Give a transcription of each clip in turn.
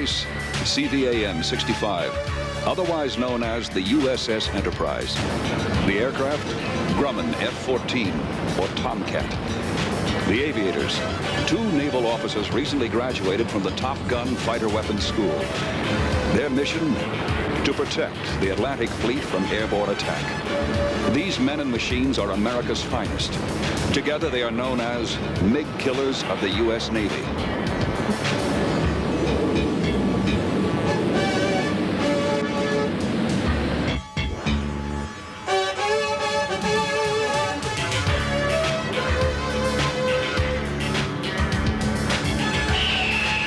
space, CVAM-65, otherwise known as the USS Enterprise. The aircraft, Grumman F-14, or Tomcat. The aviators, 2 naval officers recently graduated from the Top Gun Fighter Weapons School. Their mission, to protect the Atlantic Fleet from airborne attack. These men and machines are America's finest. Together they are known as MiG killers of the U.S. Navy.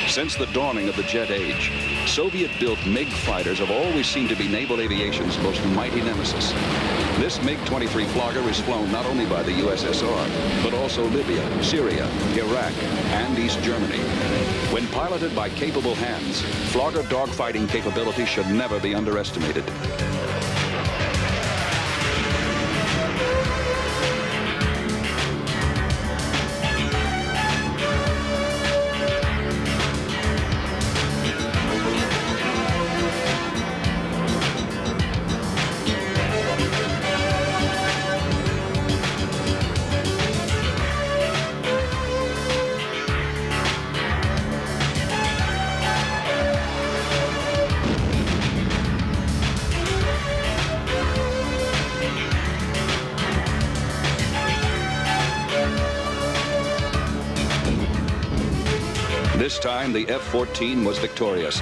Since the dawning of the jet age, Soviet-built MiG fighters have always seemed to be naval aviation's most mighty nemesis. This MiG-23 Flogger is flown not only by the USSR, but also Libya, Syria, Iraq, and East Germany. When piloted by capable hands, Flogger dogfighting capability should never be underestimated. This time, the F-14 was victorious.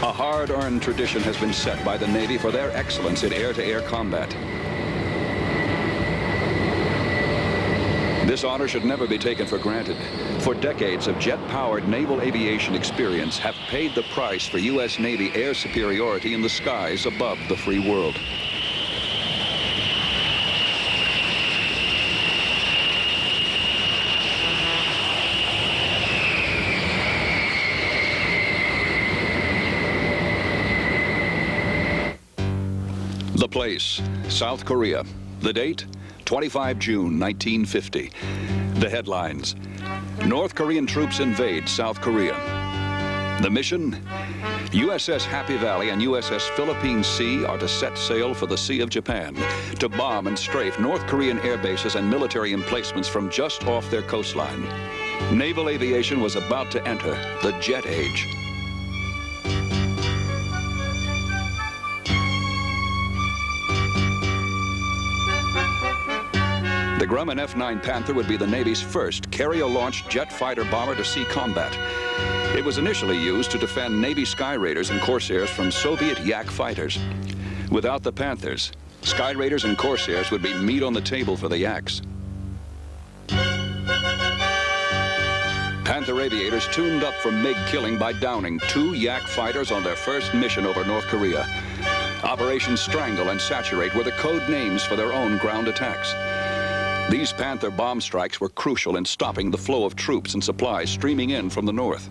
A hard-earned tradition has been set by the Navy for their excellence in air-to-air combat. This honor should never be taken for granted. For decades of jet-powered naval aviation experience have paid the price for U.S. Navy air superiority in the skies above the free world. The place, South Korea. The date, 25 June 1950. The headlines, North Korean troops invade South Korea. The mission, USS Happy Valley and USS Philippine Sea are to set sail for the Sea of Japan, to bomb and strafe North Korean air bases and military emplacements from just off their coastline. Naval aviation was about to enter the jet age. The Grumman F-9 Panther would be the Navy's first carrier-launched jet fighter bomber to sea combat. It was initially used to defend Navy Sky Raiders and Corsairs from Soviet Yak fighters. Without the Panthers, Sky Raiders and Corsairs would be meat on the table for the Yaks. Panther aviators tuned up for MiG killing by downing 2 Yak fighters on their first mission over North Korea. Operation Strangle and Saturate were the code names for their own ground attacks. These Panther bomb strikes were crucial in stopping the flow of troops and supplies streaming in from the north.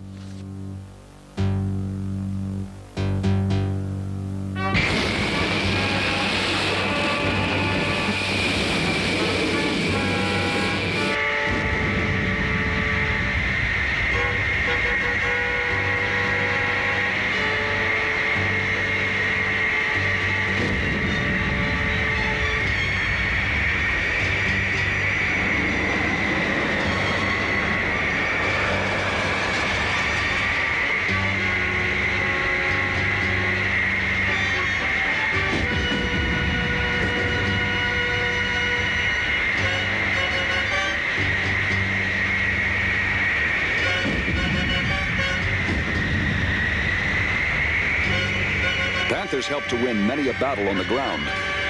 Panthers helped to win many a battle on the ground,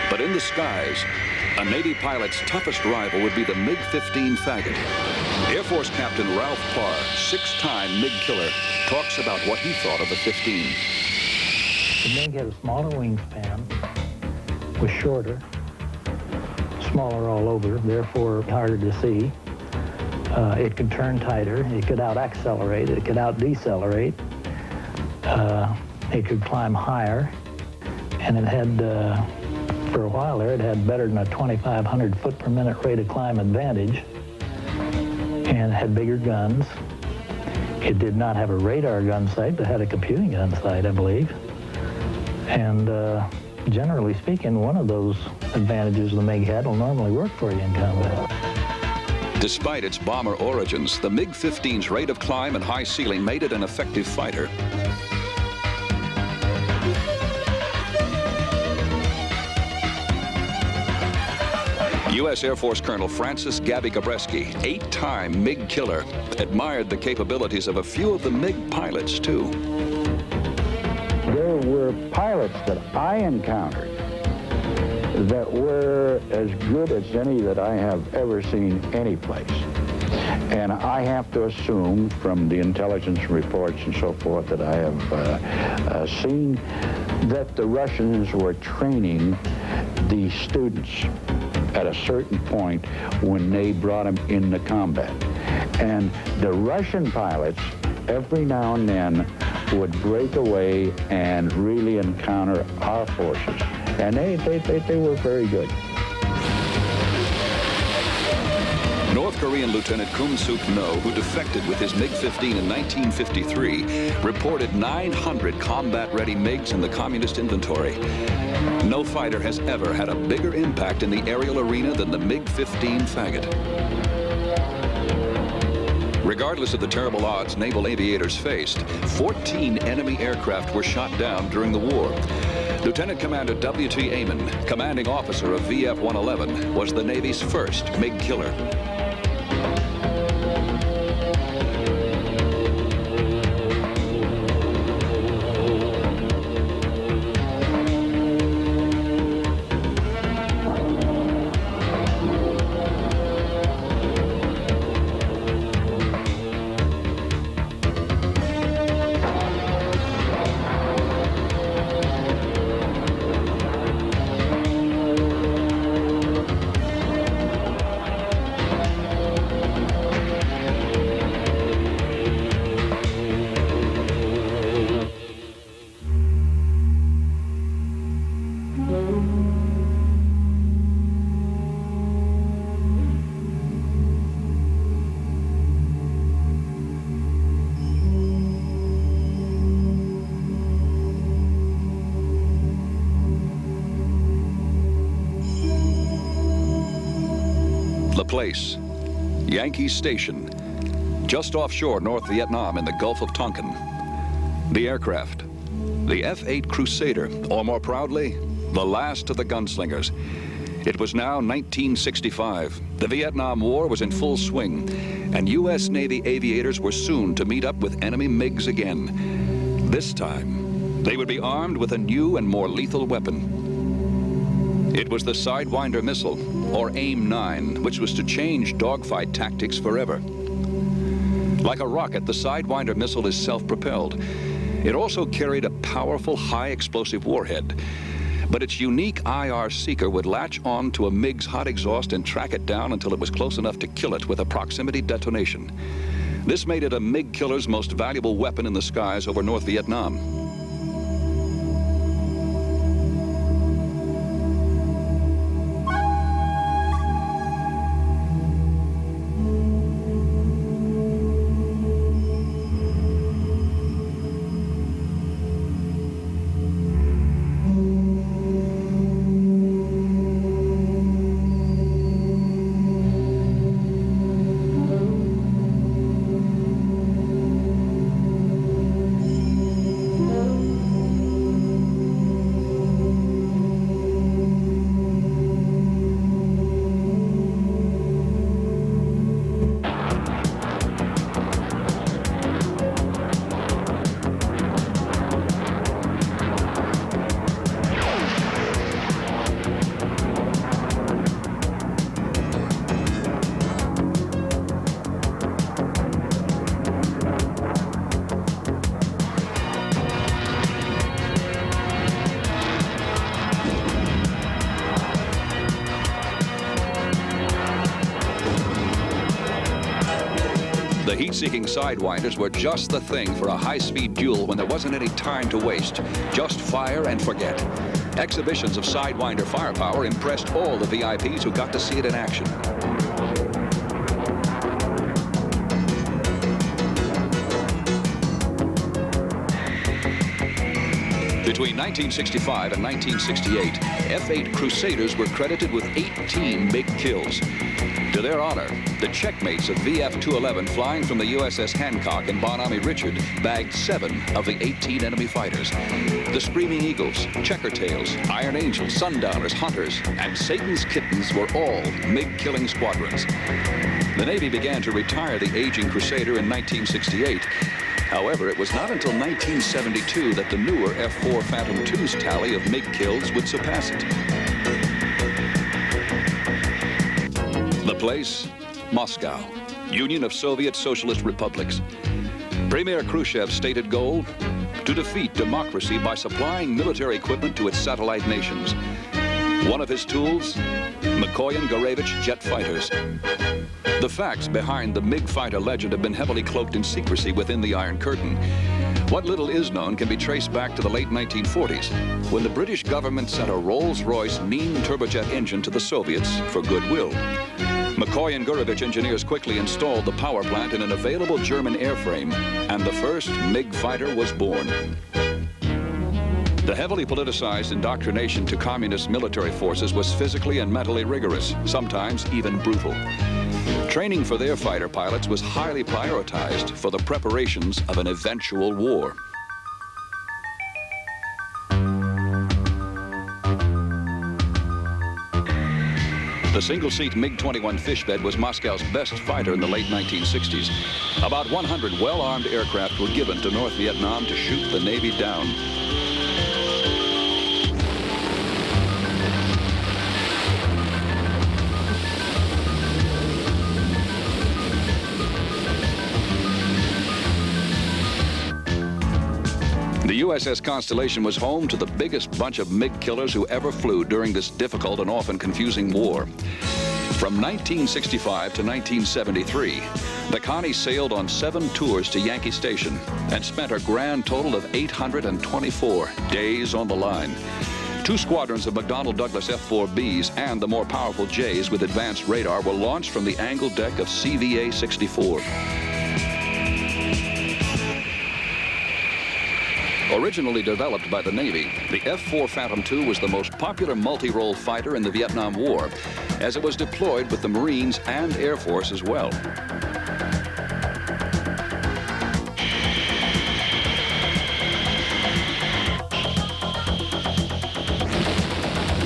but in the skies, a Navy pilot's toughest rival would be the MiG-15 Faggot. Air Force Captain Ralph Parr, 6-time MiG killer, talks about what he thought of the 15. The MiG had a smaller wingspan, was shorter, smaller all over, therefore harder to see. It could turn tighter, it could out-accelerate, it could out-decelerate. It could climb higher, and it had, for a while there, it had better than a 2,500 foot per minute rate of climb advantage, and it had bigger guns. It did not have a radar gun sight, but had a computing gun sight, I believe. And generally speaking, one of those advantages the MiG had will normally work for you in combat. Despite its bomber origins, the MiG-15's rate of climb and high ceiling made it an effective fighter. U.S. Air Force Colonel Francis Gabby Gabreski, 8-time MiG killer, admired the capabilities of a few of the MiG pilots, too. There were pilots that I encountered that were as good as any that I have ever seen any place. And I have to assume from the intelligence reports and so forth that I have seen that the Russians were training the students at a certain point when they brought them into combat. And the Russian pilots, every now and then, would break away and really encounter our forces. And they were very good. North Korean Lieutenant Kum Suk No, who defected with his MiG-15 in 1953, reported 900 combat-ready MiGs in the communist inventory. No fighter has ever had a bigger impact in the aerial arena than the MiG-15 Faggot. Regardless of the terrible odds naval aviators faced, 14 enemy aircraft were shot down during the war. Lieutenant Commander W.T. Amon, commanding officer of VF-111, was the Navy's first MiG killer. The place, Yankee Station, just offshore North Vietnam in the Gulf of Tonkin. The aircraft, the F-8 Crusader, or more proudly, the last of the gunslingers. It was now 1965. The Vietnam War was in full swing, and U.S. Navy aviators were soon to meet up with enemy MiGs again. This time, they would be armed with a new and more lethal weapon. It was the Sidewinder missile, or AIM-9, which was to change dogfight tactics forever. Like a rocket, the Sidewinder missile is self-propelled. It also carried a powerful, high-explosive warhead. But its unique IR seeker would latch on to a MiG's hot exhaust and track it down until it was close enough to kill it with a proximity detonation. This made it a MiG killer's most valuable weapon in the skies over North Vietnam. The heat-seeking Sidewinders were just the thing for a high-speed duel when there wasn't any time to waste. Just fire and forget. Exhibitions of Sidewinder firepower impressed all the VIPs who got to see it in action. Between 1965 and 1968, F-8 Crusaders were credited with 18 MiG kills. To their honor, the checkmates of VF-211 flying from the USS Hancock and Bonhomme Richard bagged 7 of the 18 enemy fighters. The Screaming Eagles, Checkertails, Iron Angels, Sundowners, Hunters, and Satan's Kittens were all MiG-killing squadrons. The Navy began to retire the aging Crusader in 1968. However, it was not until 1972 that the newer F-4 Phantom II's tally of MiG kills would surpass it. The place, Moscow, Union of Soviet Socialist Republics. Premier Khrushchev's stated goal, to defeat democracy by supplying military equipment to its satellite nations. One of his tools, Mikoyan-Gurevich jet fighters. The facts behind the MiG fighter legend have been heavily cloaked in secrecy within the Iron Curtain. What little is known can be traced back to the late 1940s, when the British government sent a Rolls-Royce Nene turbojet engine to the Soviets for goodwill. Mikoyan-Gurevich engineers quickly installed the power plant in an available German airframe, and the first MiG fighter was born. The heavily politicized indoctrination to communist military forces was physically and mentally rigorous, sometimes even brutal. Training for their fighter pilots was highly prioritized for the preparations of an eventual war. The single-seat MiG-21 Fishbed was Moscow's best fighter in the late 1960s. About 100 well-armed aircraft were given to North Vietnam to shoot the Navy down. The USS Constellation was home to the biggest bunch of MiG killers who ever flew during this difficult and often confusing war. From 1965 to 1973, the Connie sailed on 7 tours to Yankee Station and spent a grand total of 824 days on the line. 2 squadrons of McDonnell Douglas F-4Bs and the more powerful Js with advanced radar were launched from the angled deck of CVA-64. Originally developed by the Navy, the F-4 Phantom II was the most popular multi-role fighter in the Vietnam War, as it was deployed with the Marines and Air Force as well.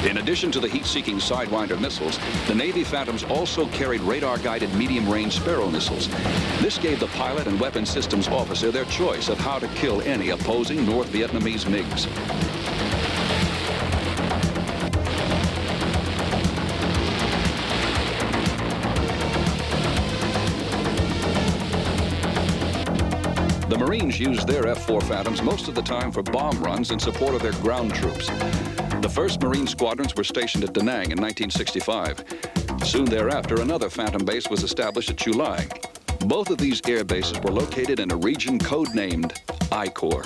In addition to the heat-seeking Sidewinder missiles, the Navy Phantoms also carried radar-guided medium-range Sparrow missiles. This gave the pilot and weapons systems officer their choice of how to kill any opposing North Vietnamese MiGs. The Marines used their F-4 Phantoms most of the time for bomb runs in support of their ground troops. The first Marine squadrons were stationed at Da Nang in 1965. Soon thereafter, another Phantom base was established at Chu Lai. Both of these air bases were located in a region codenamed I Corps.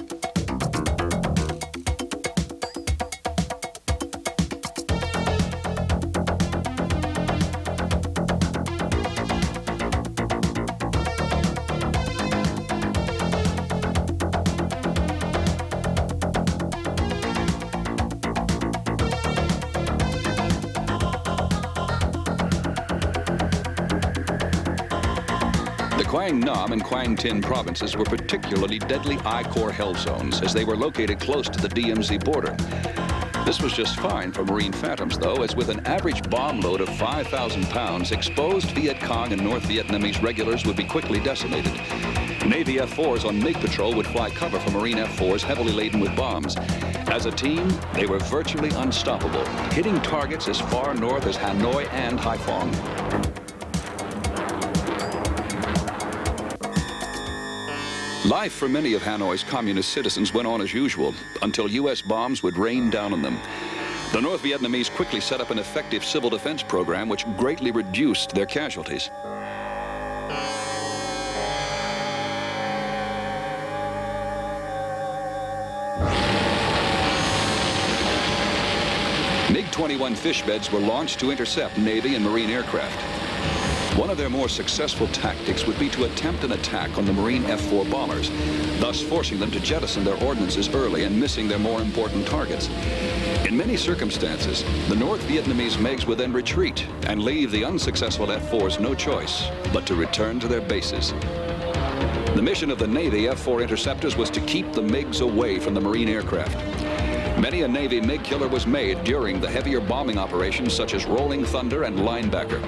Quang Nam and Quang Tin provinces were particularly deadly I Corps hell zones, as they were located close to the DMZ border. This was just fine for Marine Phantoms, though, as with an average bomb load of 5,000 pounds, exposed Viet Cong and North Vietnamese regulars would be quickly decimated. Navy F-4s on MiG patrol would fly cover for Marine F-4s heavily laden with bombs. As a team, they were virtually unstoppable, hitting targets as far north as Hanoi and Haiphong. Life for many of Hanoi's communist citizens went on as usual until U.S. bombs would rain down on them. The North Vietnamese quickly set up an effective civil defense program which greatly reduced their casualties. MiG-21 Fishbeds were launched to intercept Navy and Marine aircraft. One of their more successful tactics would be to attempt an attack on the Marine F-4 bombers, thus forcing them to jettison their ordnances early and missing their more important targets. In many circumstances, the North Vietnamese MiGs would then retreat and leave the unsuccessful F-4s no choice but to return to their bases. The mission of the Navy F-4 interceptors was to keep the MiGs away from the Marine aircraft. Many a Navy MiG killer was made during the heavier bombing operations such as Rolling Thunder and Linebacker.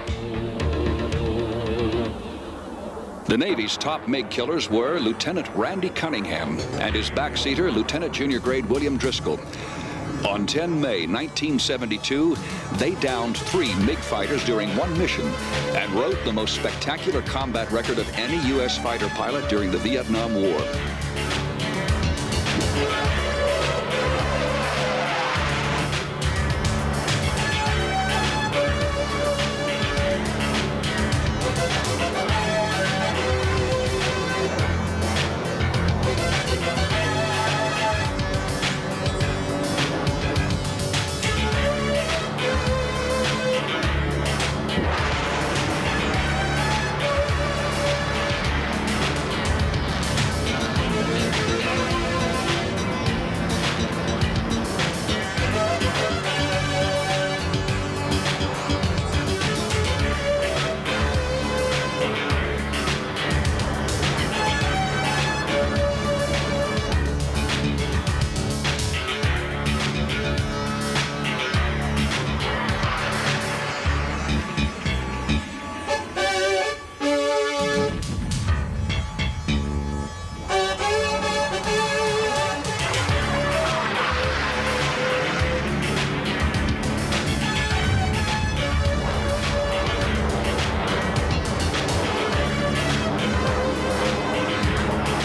The Navy's top MiG killers were Lieutenant Randy Cunningham and his backseater, Lieutenant Junior Grade William Driscoll. On 10 May 1972, they downed 3 MiG fighters during one mission and wrote the most spectacular combat record of any U.S. fighter pilot during the Vietnam War.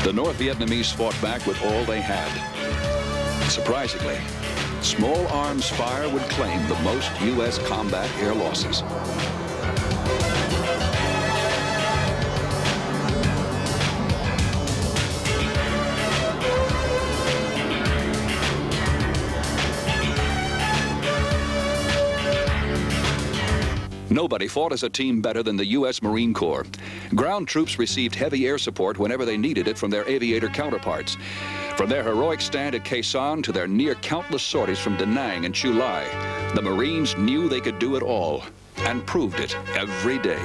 The North Vietnamese fought back with all they had. Surprisingly, small arms fire would claim the most U.S. combat air losses. Nobody fought as a team better than the U.S. Marine Corps. Ground troops received heavy air support whenever they needed it from their aviator counterparts. From their heroic stand at Khe Sanh to their near-countless sorties from Da Nang and Chu Lai, the Marines knew they could do it all and proved it every day.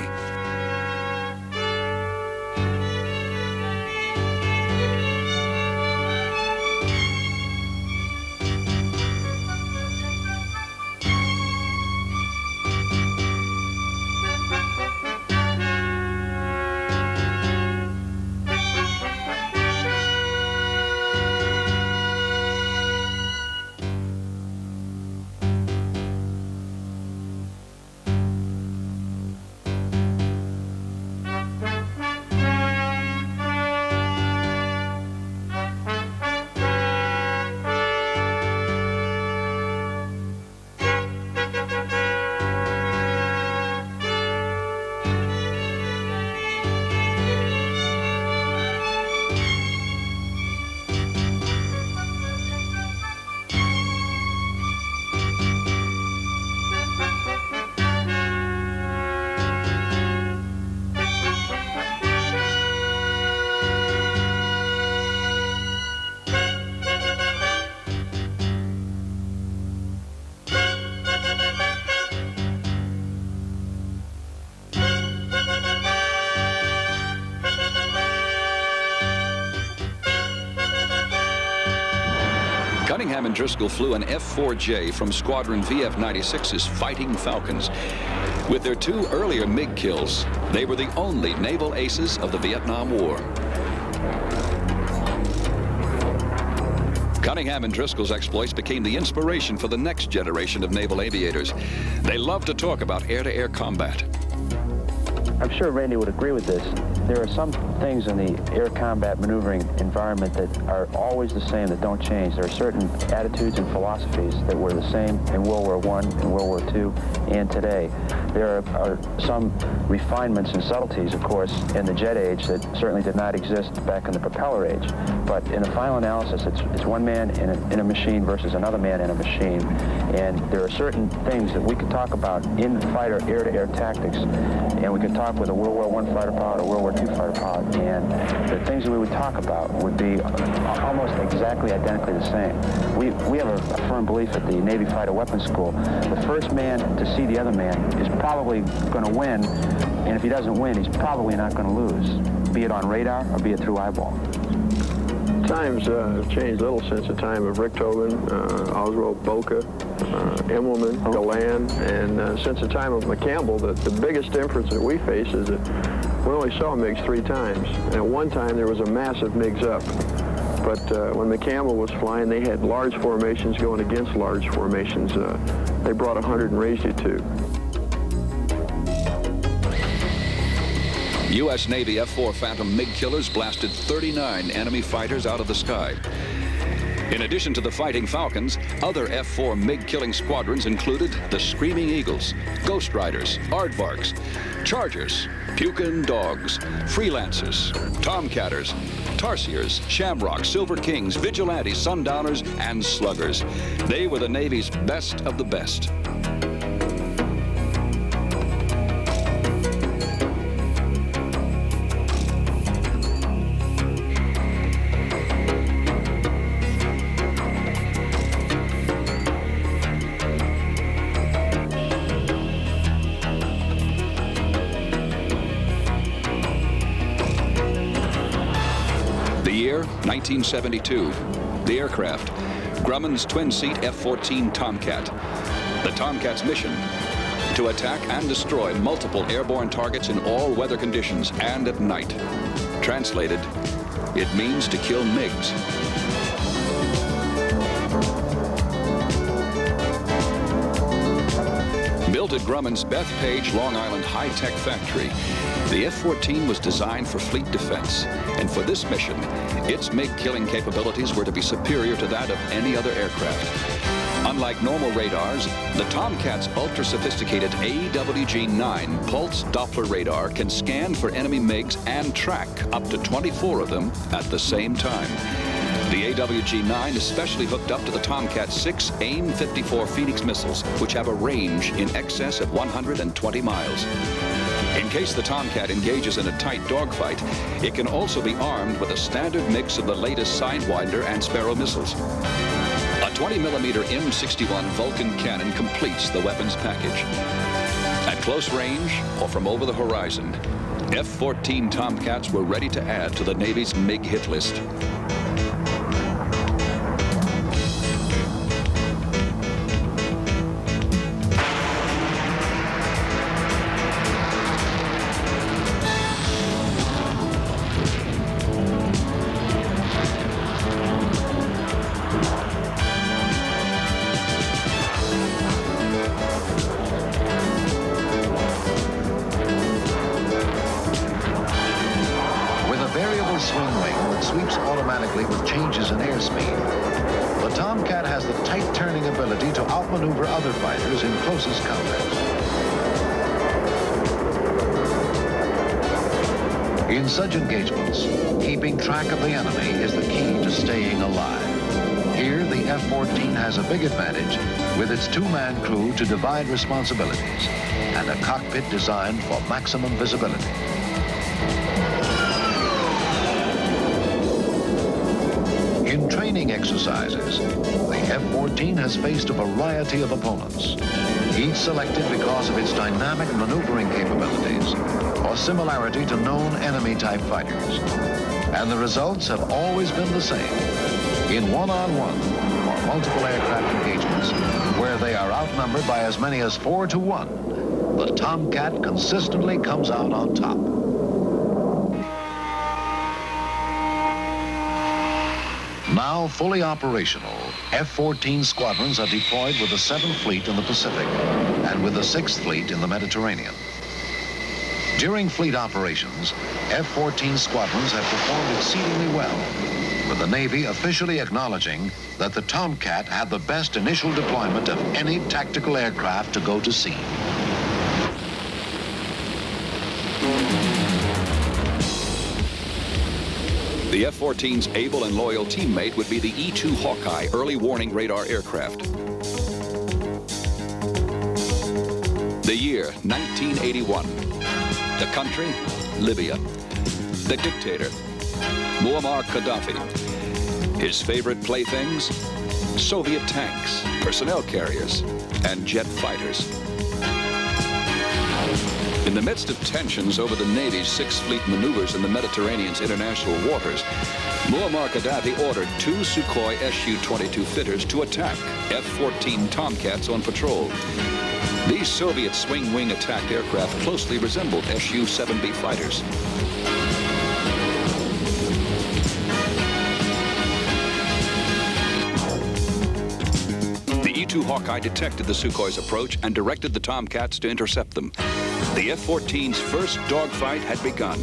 Cunningham and Driscoll flew an F-4J from Squadron VF-96's Fighting Falcons. With their 2 earlier MiG kills, they were the only naval aces of the Vietnam War. Cunningham and Driscoll's exploits became the inspiration for the next generation of naval aviators. They loved to talk about air-to-air combat. I'm sure Randy would agree with this. There are some things in the air combat maneuvering environment that are always the same, that don't change. There are certain attitudes and philosophies that were the same in World War I, in World War II, and today. There are some refinements and subtleties, of course, in the jet age that certainly did not exist back in the propeller age. But in the final analysis, it's one man in a machine versus another man in a machine. And there are certain things that we could talk about in fighter air-to-air tactics. And we could talk with a World War I fighter pilot or World War II fighter pilot. And the things that we would talk about would be almost exactly identically the same. We have a firm belief at the Navy Fighter Weapons School. The first man to see the other man is probably going to win. And if he doesn't win, he's probably not going to lose, be it on radar or be it through eyeball. Times have changed little since the time of Richthofen, Oswald, Boca, Immelman, Galan, and since the time of McCampbell, the biggest difference that we face is that we only saw MiGs 3 times. And at one time, there was a massive MiGs up. But when McCampbell was flying, they had large formations going against large formations. They brought 100 and raised it to. U.S. Navy F-4 Phantom MiG killers blasted 39 enemy fighters out of the sky. In addition to the Fighting Falcons, other F-4 MiG killing squadrons included the Screaming Eagles, Ghost Riders, Aardvarks, Chargers, Pukin Dogs, Freelancers, Tomcatters, Tarsiers, Shamrocks, Silver Kings, Vigilantes, Sundowners, and Sluggers. They were the Navy's best of the best. The year, 1972. The aircraft, Grumman's twin-seat F-14 Tomcat. The Tomcat's mission, to attack and destroy multiple airborne targets in all weather conditions and at night. Translated, it means to kill MiGs. Built at Grumman's Bethpage, Long Island high-tech factory, the F-14 was designed for fleet defense, and for this mission, its MiG killing capabilities were to be superior to that of any other aircraft. Unlike normal radars, the Tomcat's ultra-sophisticated AWG-9 pulse Doppler radar can scan for enemy MiGs and track up to 24 of them at the same time. The AWG-9 is specially hooked up to the Tomcat's 6 AIM-54 Phoenix missiles, which have a range in excess of 120 miles. In case the Tomcat engages in a tight dogfight, it can also be armed with a standard mix of the latest Sidewinder and Sparrow missiles. A 20mm M61 Vulcan cannon completes the weapons package. At close range or from over the horizon, F-14 Tomcats were ready to add to the Navy's MiG hit list. Swing wing that sweeps automatically with changes in airspeed. The Tomcat has the tight turning ability to outmaneuver other fighters in closest combat. In such engagements, keeping track of the enemy is the key to staying alive. Here, the F-14 has a big advantage with its 2-man crew to divide responsibilities and a cockpit designed for maximum visibility. In training exercises, the F-14 has faced a variety of opponents, each selected because of its dynamic maneuvering capabilities or similarity to known enemy-type fighters. And the results have always been the same. In one-on-one or multiple aircraft engagements, where they are outnumbered by as many as 4 to 1, the Tomcat consistently comes out on top. Now fully operational, F-14 squadrons are deployed with the 7th Fleet in the Pacific and with the 6th Fleet in the Mediterranean. During fleet operations, F-14 squadrons have performed exceedingly well, with the Navy officially acknowledging that the Tomcat had the best initial deployment of any tactical aircraft to go to sea. The F-14's able and loyal teammate would be the E-2 Hawkeye early warning radar aircraft. The year, 1981. The country, Libya. The dictator, Muammar Gaddafi. His favorite playthings, Soviet tanks, personnel carriers, and jet fighters. In the midst of tensions over the Navy's Sixth Fleet maneuvers in the Mediterranean's international waters, Muammar Gaddafi ordered 2 Sukhoi Su-22 fitters to attack F-14 Tomcats on patrol. These Soviet swing-wing attack aircraft closely resembled Su-7B fighters. The E-2 Hawkeye detected the Sukhoi's approach and directed the Tomcats to intercept them. The F-14's first dogfight had begun.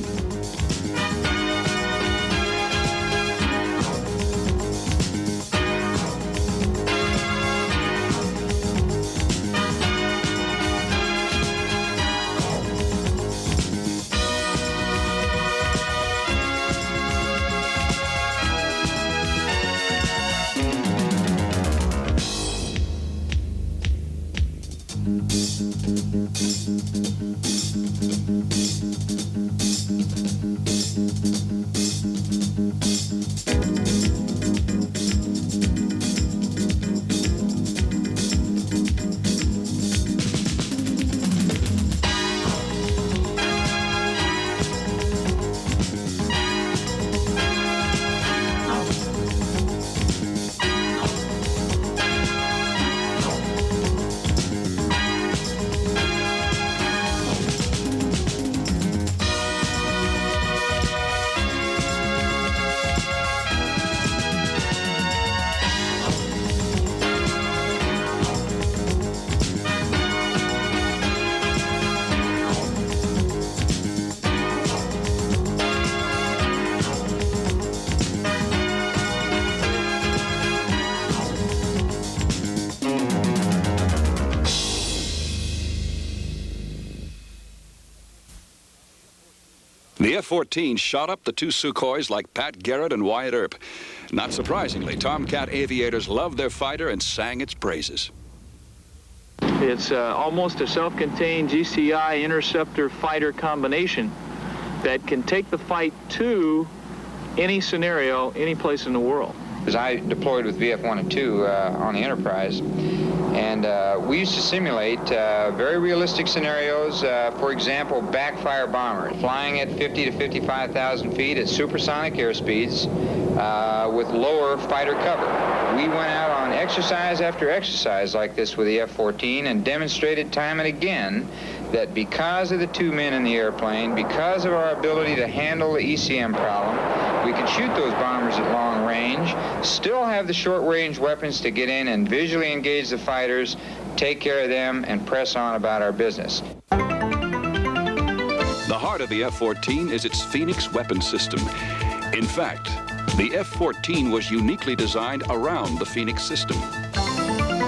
The F-14 shot up the 2 Sukhois like Pat Garrett and Wyatt Earp. Not surprisingly, Tomcat aviators loved their fighter and sang its praises. It's almost a self-contained GCI interceptor fighter combination that can take the fight to any scenario, any place in the world. As I deployed with VF-1 and 2 on the Enterprise, and we used to simulate very realistic scenarios. For example, backfire bombers flying at 50 to 55,000 feet at supersonic airspeeds with lower fighter cover. We went out on exercise after exercise like this with the F-14 and demonstrated time and again that because of the 2 men in the airplane, because of our ability to handle the ECM problem, we could shoot those bombers at long range, still have the short-range weapons to get in and visually engage the fighters, take care of them, and press on about our business. The heart of the F-14 is its Phoenix weapon system. In fact, the F-14 was uniquely designed around the Phoenix system.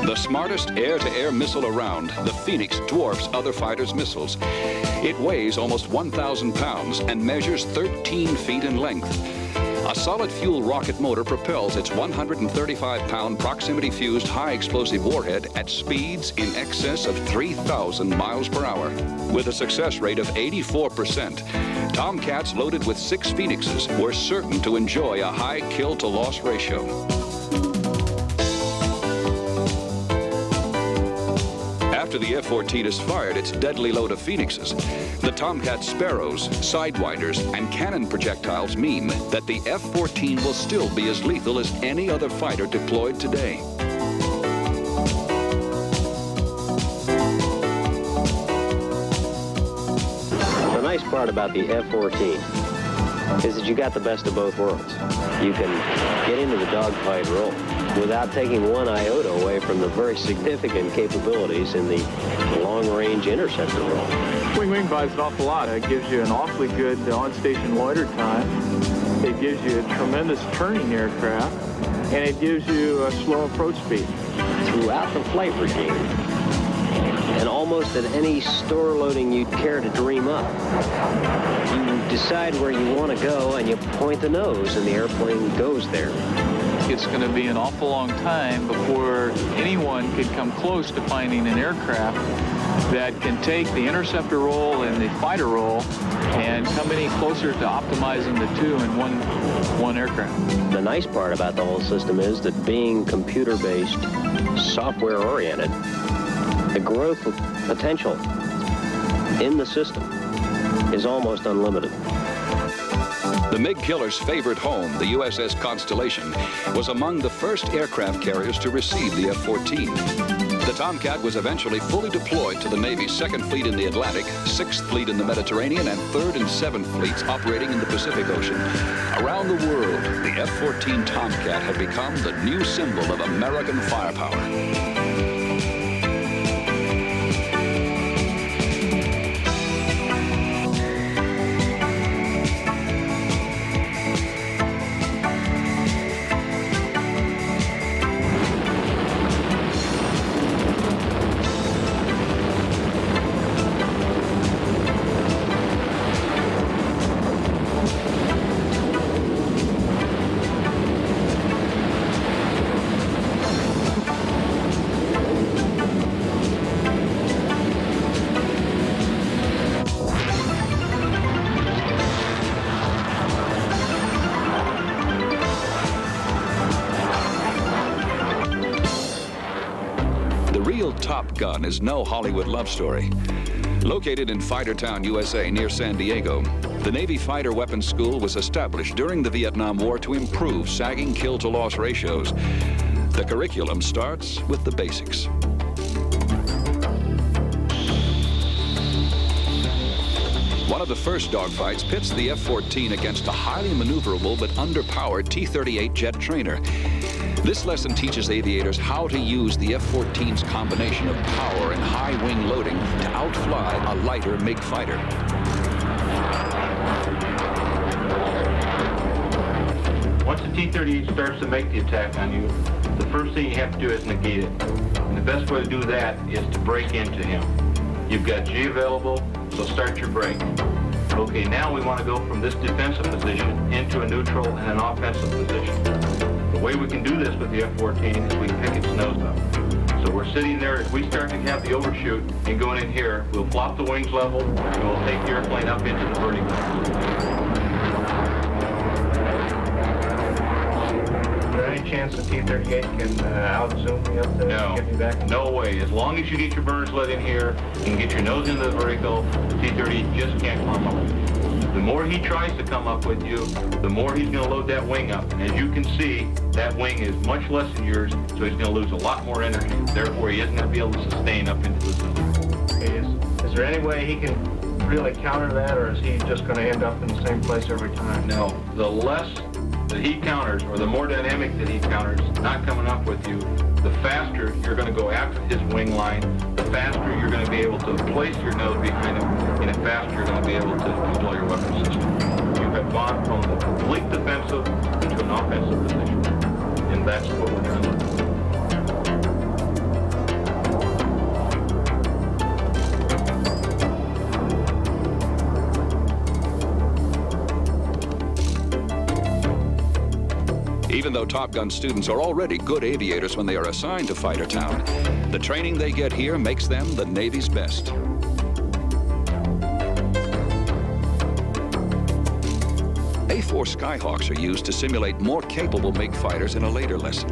The smartest air-to-air missile around, the Phoenix dwarfs other fighters' missiles. It weighs almost 1,000 pounds and measures 13 feet in length. A solid fuel rocket motor propels its 135-pound proximity-fused high-explosive warhead at speeds in excess of 3,000 miles per hour. With a success rate of 84%, Tomcats loaded with 6 Phoenixes were certain to enjoy a high kill-to-loss ratio. After the F-14 has fired its deadly load of Phoenixes, the Tomcat Sparrows, Sidewinders, and cannon projectiles mean that the F-14 will still be as lethal as any other fighter deployed today. The nice part about the F-14 is that you got the best of both worlds. You can get into the dogfight role. without taking one iota away from the very significant capabilities in the long-range interceptor role. Wing buys an awful lot. It gives you an awfully good on-station loiter time. It gives you a tremendous turning aircraft, and it gives you a slow approach speed. Throughout the flight regime, and almost at any store loading you'd care to dream up, you decide where you want to go and you point the nose and the airplane goes there. It's going to be an awful long time before anyone could come close to finding an aircraft that can take the interceptor role and the fighter role and come any closer to optimizing the two in one aircraft. The nice part about the whole system is that being computer-based, software-oriented, the growth potential in the system is almost unlimited. The MiG killer's favorite home, the USS Constellation, was among the first aircraft carriers to receive the F-14. The Tomcat was eventually fully deployed to the Navy's 2nd Fleet in the Atlantic, 6th Fleet in the Mediterranean, and 3rd and 7th Fleets operating in the Pacific Ocean. Around the world, the F-14 Tomcat had become the new symbol of American firepower. Top Gun is no Hollywood love story. Located in Fightertown, USA, near San Diego, the Navy Fighter Weapons School was established during the Vietnam War to improve sagging kill-to-loss ratios. The curriculum starts with the basics. One of the first dogfights pits the F-14 against a highly maneuverable but underpowered T-38 jet trainer. This lesson teaches aviators how to use the F-14's combination of power and high wing loading to outfly a lighter MiG fighter. Once the T-38 starts to make the attack on you, the first thing you have to do is negate it. And the best way to do that is to break into him. You've got G available, so start your break. Okay, now we want to go from this defensive position into a neutral and an offensive position. The way we can do this with the F-14 is we can pick its nose up. So we're sitting there, if we start to have the overshoot and going in here, we'll flop the wings level and we'll take the airplane up into the vertical. Is there any chance the T-38 can out-zoom me up there and get me back? No way. As long as you get your burners let in here and get your nose into the vertical, the T-38 just can't climb up. The more he tries to come up with you, the more he's going to load that wing up. And as you can see, that wing is much less than yours, so he's going to lose a lot more energy. Therefore, he isn't going to be able to sustain up into the zone. Okay, is there any way he can really counter that, or is he just going to end up in the same place every time? No. The less that he counters, or the more dynamic that he counters, not coming up with you, the faster you're going to go after his wing line, the faster you're going to be able to place your nose behind him, and the faster you're going to be able to deploy your weapon system. You have gone from the complete defensive into an offensive position, and that's what we're trying to do. Even though Top Gun students are already good aviators when they are assigned to Fightertown, the training they get here makes them the Navy's best. A-4 Skyhawks are used to simulate more capable MiG fighters in a later lesson.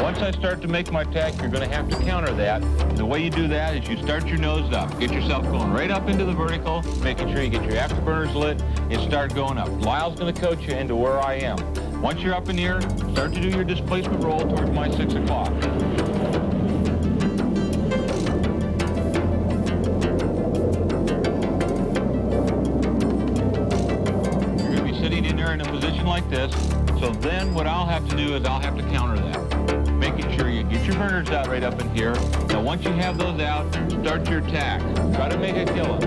Once I start to make my attack, you're going to have to counter that. And the way you do that is you start your nose up. Get yourself going right up into the vertical, making sure you get your afterburners lit, and start going up. Lyle's going to coach you into where I am. Once you're up in the air, start to do your displacement roll towards my 6 o'clock. here in a position like this. So then what I'll have to do is I'll have to counter that, making sure you get your burners out right up in here. Now once you have those out, start your attack. Try to make a kill.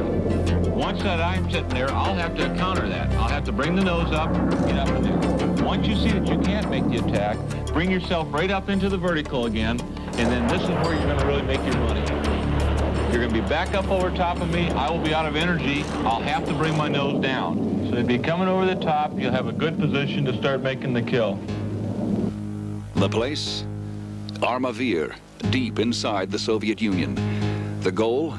Once that I'm sitting there, I'll have to counter that. I'll have to bring the nose up, get up in there. Once you see that you can't make the attack, bring yourself right up into the vertical again, and then this is where you're going to really make your money. You're going to be back up over top of me. I will be out of energy. I'll have to bring my nose down. So if you're coming over the top, you'll have a good position to start making the kill. The place? Armavir, deep inside the Soviet Union. The goal?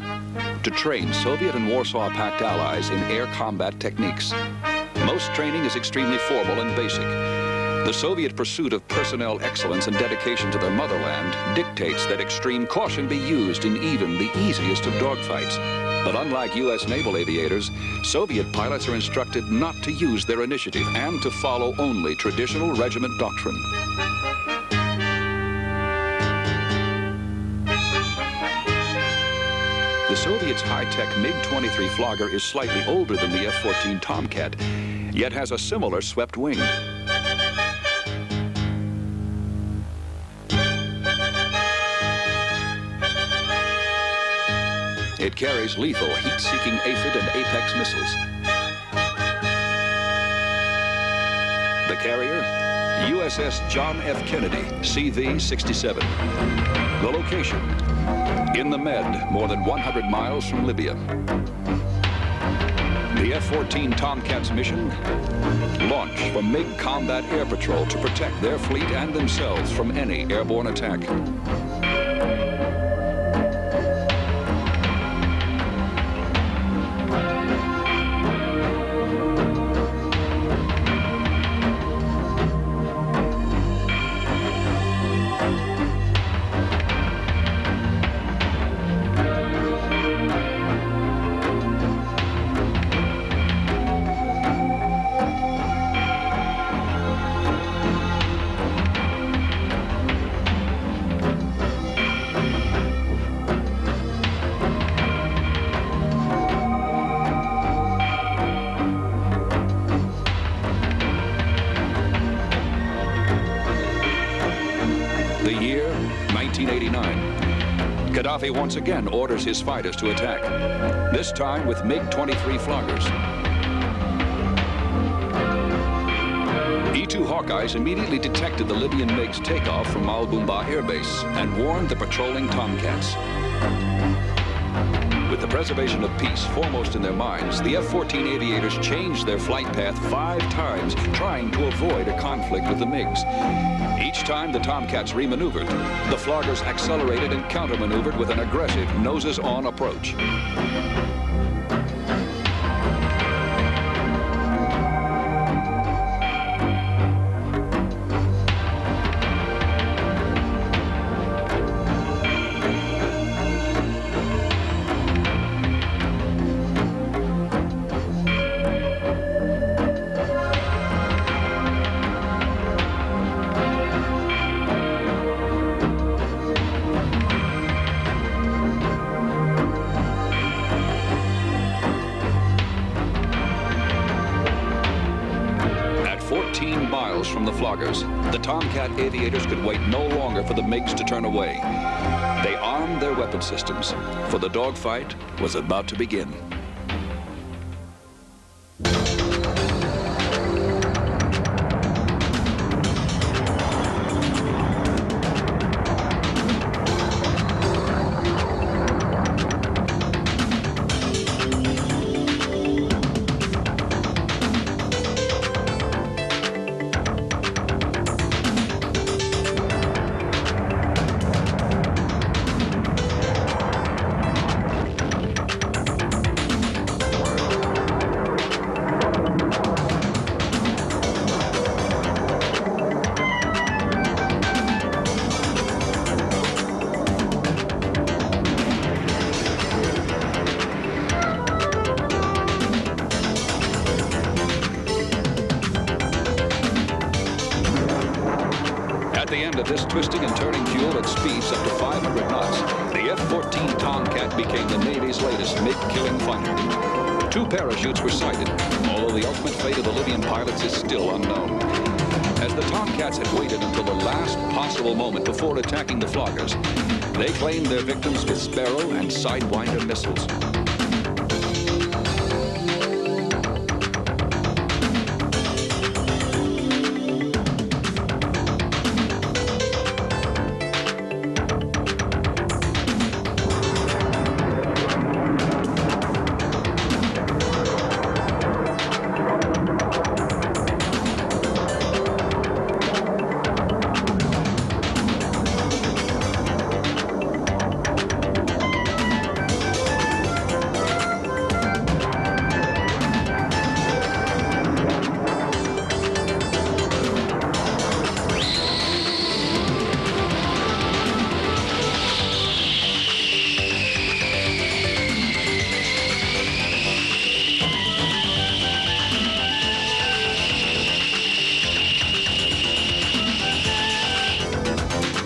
To train Soviet and Warsaw Pact allies in air combat techniques. Most training is extremely formal and basic. The Soviet pursuit of personnel excellence and dedication to their motherland dictates that extreme caution be used in even the easiest of dogfights. But unlike U.S. naval aviators, Soviet pilots are instructed not to use their initiative and to follow only traditional regiment doctrine. The Soviets' high-tech MiG-23 flogger is slightly older than the F-14 Tomcat, yet has a similar swept wing. It carries lethal heat-seeking aphid and Apex missiles. The carrier, USS John F. Kennedy, CV-67. The location, in the Med, more than 100 miles from Libya. The F-14 Tomcats mission, launch from MiG Combat Air Patrol to protect their fleet and themselves from any airborne attack. The year, 1989. Gaddafi once again orders his fighters to attack, this time with MiG-23 floggers. E-2 Hawkeyes immediately detected the Libyan MiG's takeoff from Al Bumba Air Base and warned the patrolling Tomcats. With the preservation of peace foremost in their minds, the F-14 aviators changed their flight path 5 times, trying to avoid a conflict with the MiGs. Each time the Tomcats remaneuvered, the floggers accelerated and countermaneuvered with an aggressive noses-on approach. From the floggers, the Tomcat aviators could wait no longer for the MiGs to turn away. They armed their weapon systems, for the dogfight was about to begin. At the end of this twisting and turning fuel at speeds up to 500 knots, the F-14 Tomcat became the Navy's latest MiG-killing fighter. 2 parachutes were sighted, although the ultimate fate of the Libyan pilots is still unknown. As the Tomcats had waited until the last possible moment before attacking the floggers, they claimed their victims with Sparrow and Sidewinder missiles.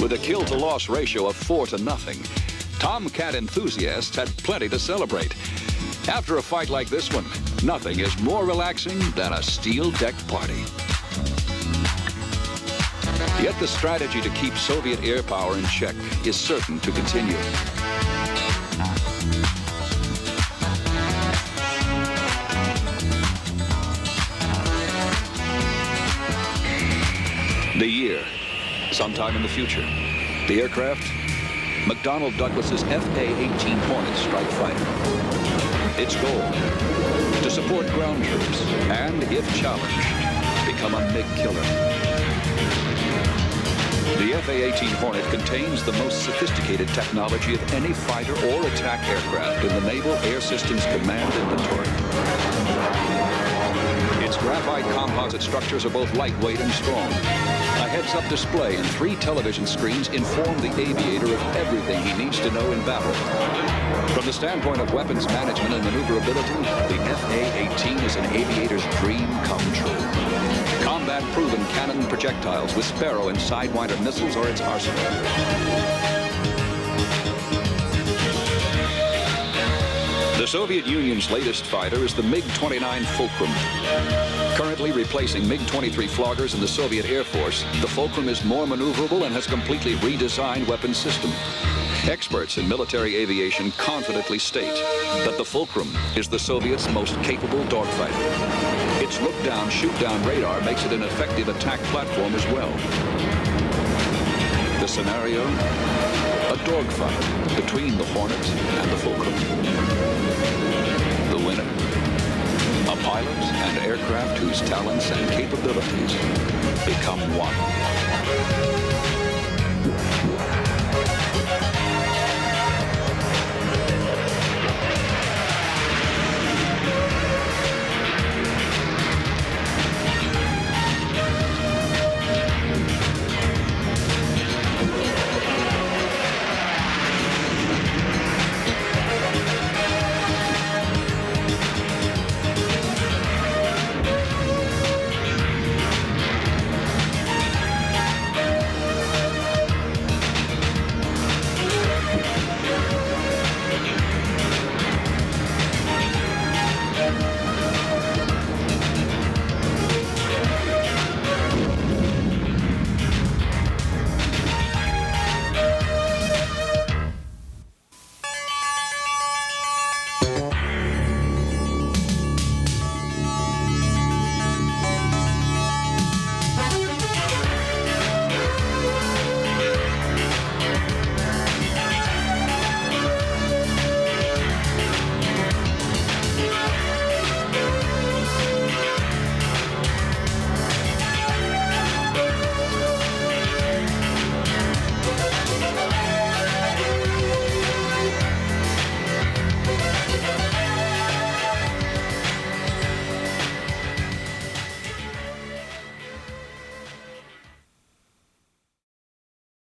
With a kill-to-loss ratio of 4-0, Tomcat enthusiasts had plenty to celebrate. After a fight like this one, nothing is more relaxing than a steel-decked party. Yet the strategy to keep Soviet air power in check is certain to continue. The year, sometime in the future. The aircraft, McDonnell Douglas's F-18 Hornet strike fighter. Its goal, to support ground troops and, if challenged, become a MiG killer. The F-18 Hornet contains the most sophisticated technology of any fighter or attack aircraft in the Naval Air Systems Command inventory. Its graphite composite structures are both lightweight and strong. A heads-up display and 3 television screens inform the aviator of everything he needs to know in battle. From the standpoint of weapons management and maneuverability, the F-A-18 is an aviator's dream come true. Combat-proven cannon projectiles with Sparrow and Sidewinder missiles are its arsenal. The Soviet Union's latest fighter is the MiG-29 Fulcrum. Currently replacing MiG-23 floggers in the Soviet Air Force, the Fulcrum is more maneuverable and has completely redesigned weapons system. Experts in military aviation confidently state that the Fulcrum is the Soviets' most capable dogfighter. Its look-down, shoot-down radar makes it an effective attack platform as well. The scenario? A dogfight between the Hornet and the Fulcrum. The winner? A pilot and aircraft whose talents and capabilities become one.